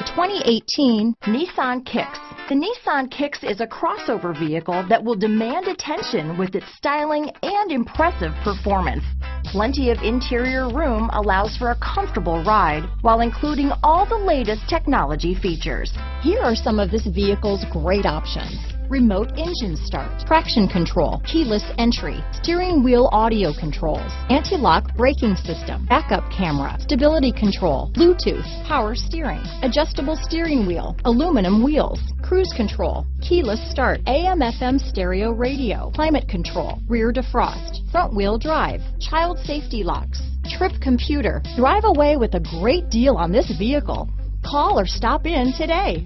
2018 Nissan Kicks. The Nissan Kicks is a crossover vehicle that will demand attention with its styling and impressive performance. Plenty of interior room allows for a comfortable ride while including all the latest technology features. Here are some of this vehicle's great options: remote engine start, traction control, keyless entry, steering wheel audio controls, anti-lock braking system, backup camera, stability control, Bluetooth, power steering, adjustable steering wheel, aluminum wheels, cruise control, keyless start, AM/FM stereo radio, climate control, rear defrost, front wheel drive, child safety locks, trip computer. Drive away with a great deal on this vehicle. Call or stop in today.